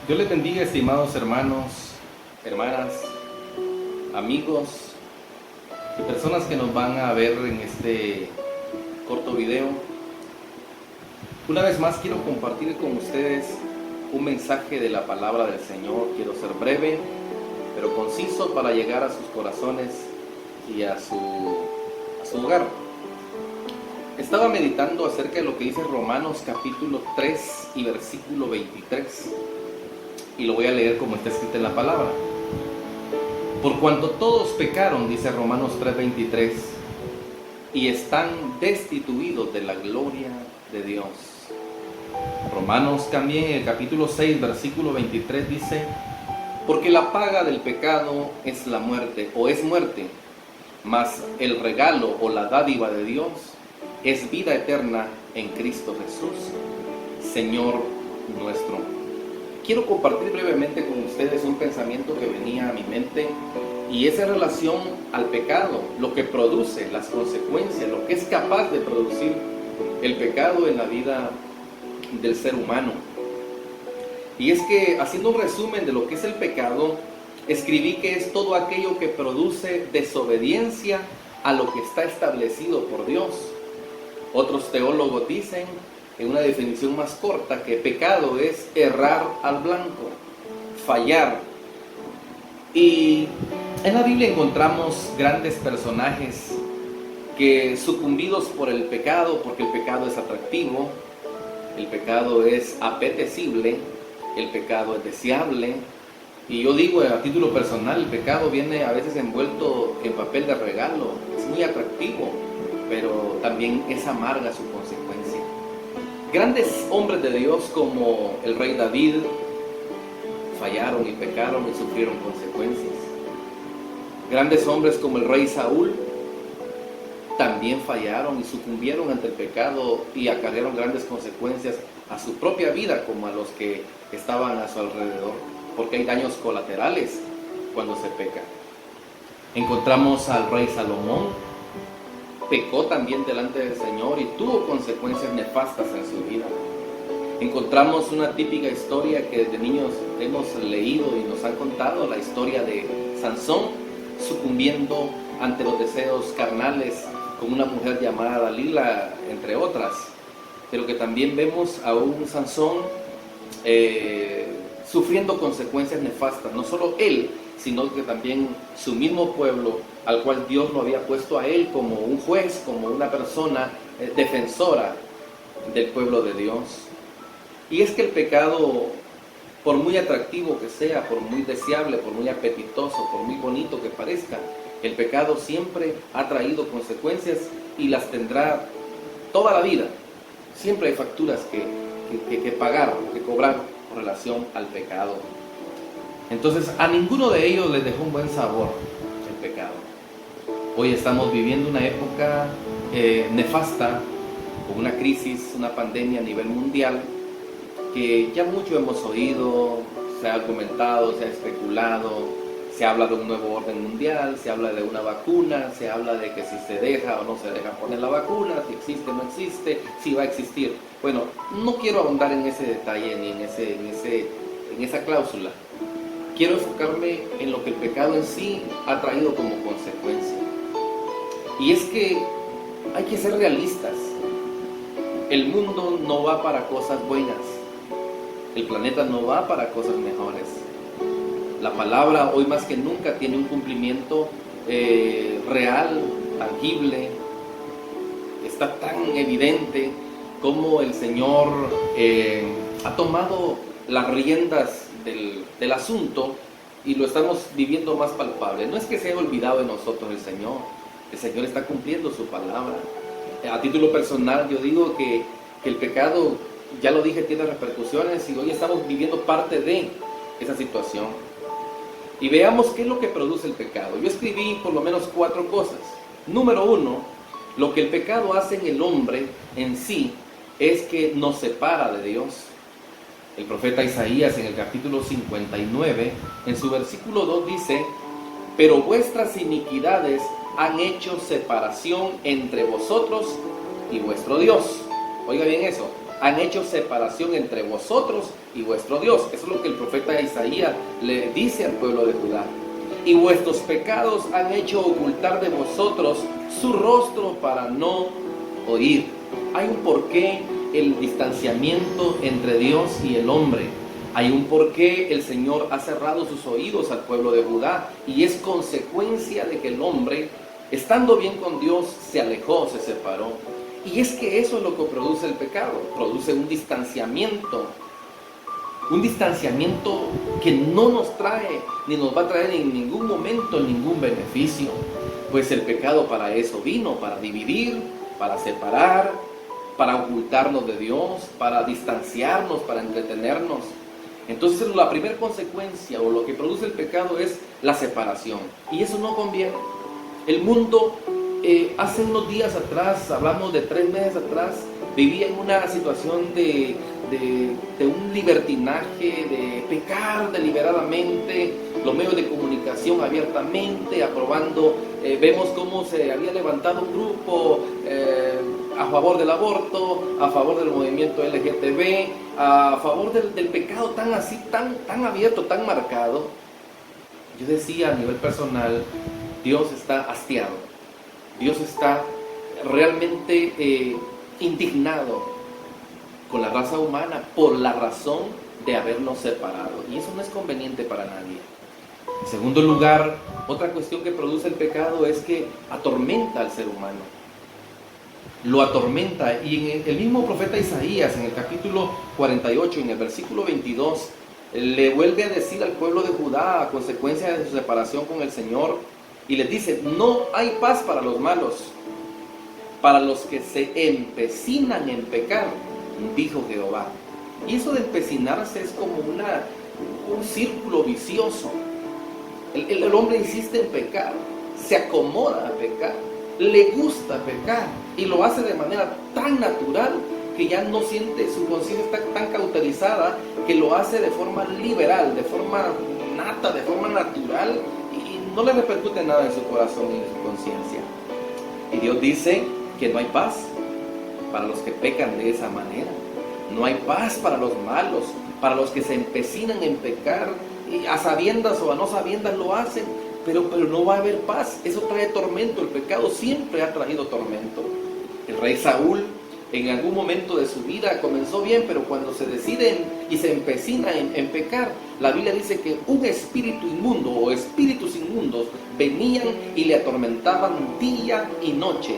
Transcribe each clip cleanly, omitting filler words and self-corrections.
Dios les bendiga, estimados hermanos, hermanas, amigos y personas que nos van a ver en este corto video. Una vez más quiero compartir con ustedes un mensaje de la palabra del Señor. Quiero ser breve, pero conciso para llegar a sus corazones y a su hogar. Estaba meditando acerca de lo que dice Romanos capítulo 3 y versículo 23. Y lo voy a leer como está escrito en la palabra. Por cuanto todos pecaron, dice Romanos 3:23, y están destituidos de la gloria de Dios. Romanos también en el capítulo 6, versículo 23 dice, porque la paga del pecado es la muerte, o es muerte, mas el regalo o la dádiva de Dios es vida eterna en Cristo Jesús, Señor nuestro. Quiero compartir brevemente con ustedes un pensamiento que venía a mi mente, y es en relación al pecado, lo que produce, las consecuencias, lo que es capaz de producir el pecado en la vida del ser humano. Y es que, haciendo un resumen de lo que es el pecado, escribí que es todo aquello que produce desobediencia a lo que está establecido por Dios. Otros teólogos dicen, en una definición más corta, que pecado es errar al blanco, fallar. Y en la Biblia encontramos grandes personajes que, sucumbidos por el pecado, porque el pecado es atractivo, el pecado es apetecible, el pecado es deseable, y yo digo a título personal, el pecado viene a veces envuelto en papel de regalo, es muy atractivo, pero también es amarga su consecuencia. Grandes hombres de Dios como el rey David fallaron y pecaron y sufrieron consecuencias. Grandes hombres como el rey Saúl también fallaron y sucumbieron ante el pecado y acarrearon grandes consecuencias a su propia vida como a los que estaban a su alrededor, porque hay daños colaterales cuando se peca. Encontramos al rey Salomón, pecó también delante del Señor y tuvo consecuencias nefastas en su vida. Encontramos una típica historia que desde niños hemos leído y nos han contado, la historia de Sansón sucumbiendo ante los deseos carnales con una mujer llamada Dalila, entre otras, pero que también vemos a un Sansón sufriendo consecuencias nefastas, no solo él, sino que también su mismo pueblo, al cual Dios lo había puesto a él como un juez, como una persona defensora del pueblo de Dios. Y es que el pecado, por muy atractivo que sea, por muy deseable, por muy apetitoso, por muy bonito que parezca, el pecado siempre ha traído consecuencias y las tendrá toda la vida. Siempre hay facturas que pagar, que cobrar con relación al pecado. Entonces, a ninguno de ellos les dejó un buen sabor el pecado. Hoy estamos viviendo una época nefasta, con una crisis, una pandemia a nivel mundial, que ya mucho hemos oído, se ha comentado, se ha especulado, se habla de un nuevo orden mundial, se habla de una vacuna, se habla de que si se deja o no se deja poner la vacuna, si existe o no existe, si va a existir. Bueno, no quiero ahondar en ese detalle ni en esa cláusula. Quiero enfocarme en lo que el pecado en sí ha traído como consecuencia. Y es que hay que ser realistas. El mundo no va para cosas buenas. El planeta no va para cosas mejores. La palabra hoy más que nunca tiene un cumplimiento real, tangible. Está tan evidente como el Señor ha tomado las riendas del asunto y lo estamos viviendo más palpable. No es que se haya olvidado de nosotros el Señor está cumpliendo su palabra. A título personal yo digo que el pecado, ya lo dije, tiene repercusiones y hoy estamos viviendo parte de esa situación. Y veamos qué es lo que produce el pecado. Yo escribí por lo menos 4 cosas. Número 1, lo que el pecado hace en el hombre en sí es que nos separa de Dios. El profeta Isaías en el capítulo 59, en su versículo 2 dice, pero vuestras iniquidades han hecho separación entre vosotros y vuestro Dios. Oiga bien eso, han hecho separación entre vosotros y vuestro Dios. Eso es lo que el profeta Isaías le dice al pueblo de Judá. Y vuestros pecados han hecho ocultar de vosotros su rostro para no oír. Hay un porqué el distanciamiento entre Dios y el hombre. Hay un porqué el Señor ha cerrado sus oídos al pueblo de Judá, y es consecuencia de que el hombre, estando bien con Dios, se alejó, se separó. Y es que eso es lo que produce el pecado, produce un distanciamiento que no nos trae, ni nos va a traer en ningún momento ningún beneficio. Pues el pecado para eso vino, para dividir, para separar, para ocultarnos de Dios, para distanciarnos, para entretenernos. Entonces la primera consecuencia o lo que produce el pecado es la separación, y eso no conviene. El mundo hace unos días atrás, hablamos de 3 meses atrás, vivía en una situación de un libertinaje, de pecar deliberadamente, los medios de comunicación abiertamente aprobando. Vemos cómo se había levantado un grupo a favor del aborto, a favor del movimiento LGTB, a favor del pecado tan abierto, tan marcado. Yo decía a nivel personal, Dios está hastiado, Dios está realmente indignado con la raza humana por la razón de habernos separado, y eso no es conveniente para nadie. En segundo lugar, otra cuestión que produce el pecado es que atormenta al ser humano, lo atormenta. Y en el mismo profeta Isaías, en el capítulo 48, en el versículo 22, le vuelve a decir al pueblo de Judá a consecuencia de su separación con el Señor, y les dice: no hay paz para los malos, para los que se empecinan en pecar, dijo Jehová. Y eso de empecinarse es como un círculo vicioso. El hombre insiste en pecar, se acomoda a pecar, le gusta pecar, y lo hace de manera tan natural que ya no siente, su conciencia está tan cauterizada que lo hace de forma liberal, de forma nata, de forma natural, y no le repercute nada en su corazón y en su conciencia. Y Dios dice que no hay paz para los que pecan de esa manera. No hay paz para los malos, para los que se empecinan en pecar, y a sabiendas o a no sabiendas lo hacen, pero no va a haber paz. Eso trae tormento. El pecado siempre ha traído tormento. El rey Saúl en algún momento de su vida comenzó bien, pero cuando se deciden y se empecina en pecar, la Biblia dice que un espíritu inmundo o espíritus inmundos venían y le atormentaban día y noche,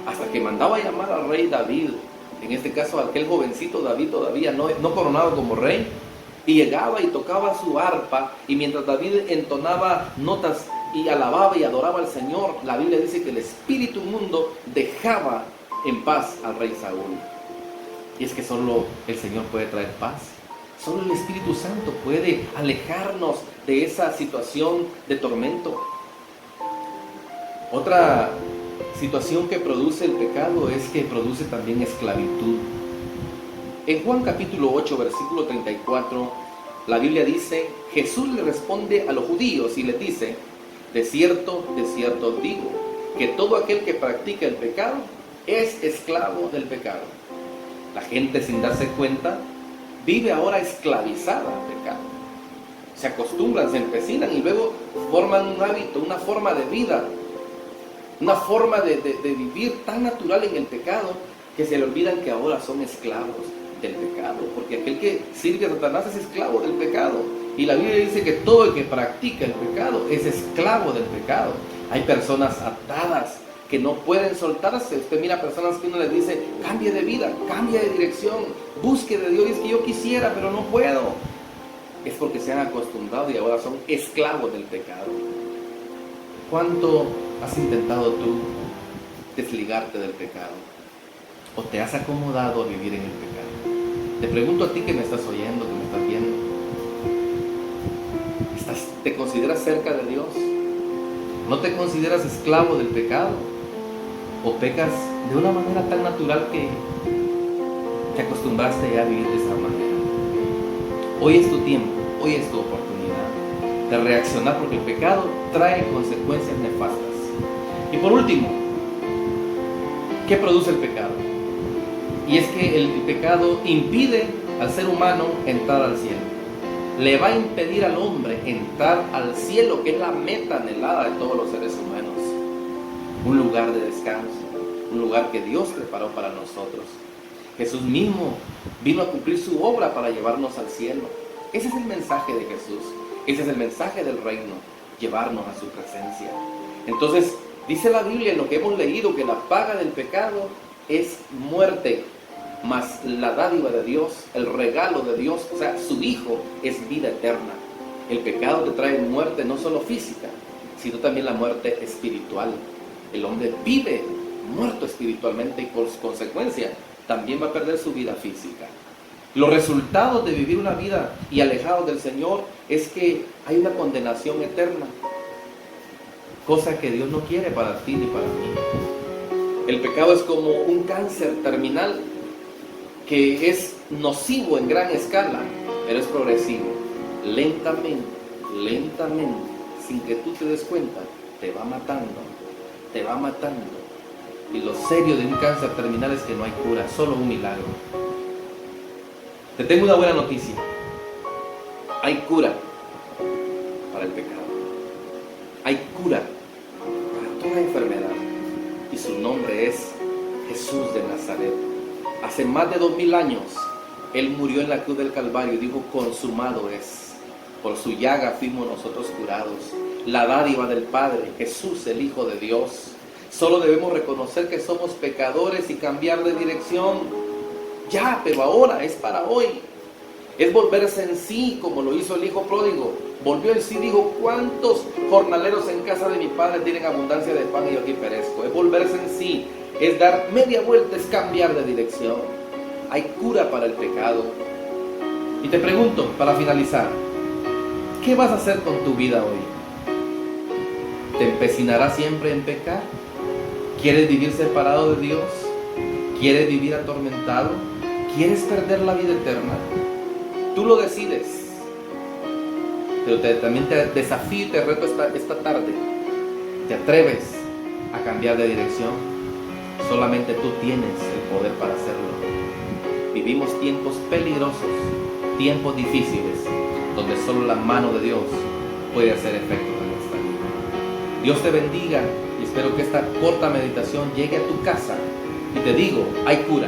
hasta que mandaba a llamar al rey David, en este caso aquel jovencito David todavía no coronado como rey, y llegaba y tocaba su arpa, y mientras David entonaba notas y alababa y adoraba al Señor, la Biblia dice que el espíritu inmundo dejaba en paz al rey Saúl. Y es que solo el Señor puede traer paz, solo el Espíritu Santo puede alejarnos de esa situación de tormento. Otra situación que produce el pecado es que produce también esclavitud. En Juan capítulo 8, versículo 34, la Biblia dice: Jesús le responde a los judíos y les dice: de cierto os digo, que todo aquel que practica el pecado es esclavo del pecado. La gente, sin darse cuenta, vive ahora esclavizada al pecado. Se acostumbran, se empecinan y luego forman un hábito, una forma de vida, una forma de vivir tan natural en el pecado que se le olvidan que ahora son esclavos del pecado, porque aquel que sirve a Satanás es esclavo del pecado. Y la Biblia dice que todo el que practica el pecado es esclavo del pecado. Hay personas atadas que no pueden soltarse. Usted mira personas que uno les dice: cambie de vida, cambie de dirección, busque de Dios. Y es que yo quisiera, pero no puedo. Es porque se han acostumbrado y ahora son esclavos del pecado. ¿Cuánto has intentado tú desligarte del pecado? ¿O te has acomodado a vivir en el pecado? Te pregunto a ti que me estás oyendo, que me estás viendo. ¿Te consideras cerca de Dios? ¿No te consideras esclavo del pecado? ¿O pecas de una manera tan natural que te acostumbraste ya a vivir de esa manera? Hoy es tu tiempo, hoy es tu oportunidad de reaccionar, porque el pecado trae consecuencias nefastas. Y por último, ¿qué produce el pecado? Y es que el pecado impide al ser humano entrar al cielo. Le va a impedir al hombre entrar al cielo, que es la meta anhelada de todos los seres humanos. Un lugar de descanso, un lugar que Dios preparó para nosotros. Jesús mismo vino a cumplir su obra para llevarnos al cielo. Ese es el mensaje de Jesús. Ese es el mensaje del reino, llevarnos a su presencia. Entonces, dice la Biblia en lo que hemos leído que la paga del pecado es muerte, mas la dádiva de Dios, el regalo de Dios, o sea, su Hijo, es vida eterna. El pecado te trae muerte no solo física, sino también la muerte espiritual. El hombre vive muerto espiritualmente y por consecuencia también va a perder su vida física. Los resultados de vivir una vida y alejado del Señor es que hay una condenación eterna, cosa que Dios no quiere para ti ni para mí. El pecado es como un cáncer terminal que es nocivo en gran escala, pero es progresivo. Lentamente, sin que tú te des cuenta, te va matando. Y lo serio de un cáncer terminal es que no hay cura, solo un milagro. Te tengo una buena noticia. Hay cura para el pecado. Hay cura para toda enfermedad. Y su nombre es Jesús de Nazaret. Hace más de 2000 años, Él murió en la cruz del Calvario y dijo, consumado es. Por su llaga fuimos nosotros curados. La dádiva del Padre, Jesús, el Hijo de Dios. Solo debemos reconocer que somos pecadores y cambiar de dirección. Ya, pero ahora, es para hoy. Es volverse en sí, como lo hizo el hijo pródigo. Volvió en sí, dijo, ¿cuántos jornaleros en casa de mi padre tienen abundancia de pan y yo aquí perezco? Es volverse en sí, es dar media vuelta, es cambiar de dirección. Hay cura para el pecado. Y te pregunto, para finalizar, ¿qué vas a hacer con tu vida hoy? ¿Te empecinarás siempre en pecar? ¿Quieres vivir separado de Dios? ¿Quieres vivir atormentado? ¿Quieres perder la vida eterna? Tú lo decides. Pero también te desafío y te reto esta tarde. ¿Te atreves a cambiar de dirección? Solamente tú tienes el poder para hacerlo. Vivimos tiempos peligrosos, tiempos difíciles, donde solo la mano de Dios puede hacer efecto en nuestra vida. Dios te bendiga y espero que esta corta meditación llegue a tu casa y te digo, hay cura.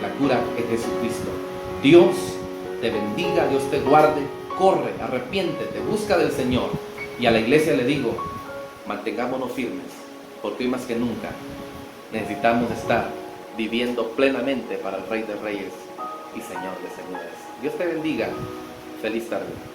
La cura es Jesucristo. Dios te bendiga, Dios te guarde. Corre, arrepiéntete, busca del Señor. Y a la iglesia le digo, mantengámonos firmes, porque hoy más que nunca necesitamos estar viviendo plenamente para el Rey de Reyes y Señor de Señores. Dios te bendiga. Feliz tarde.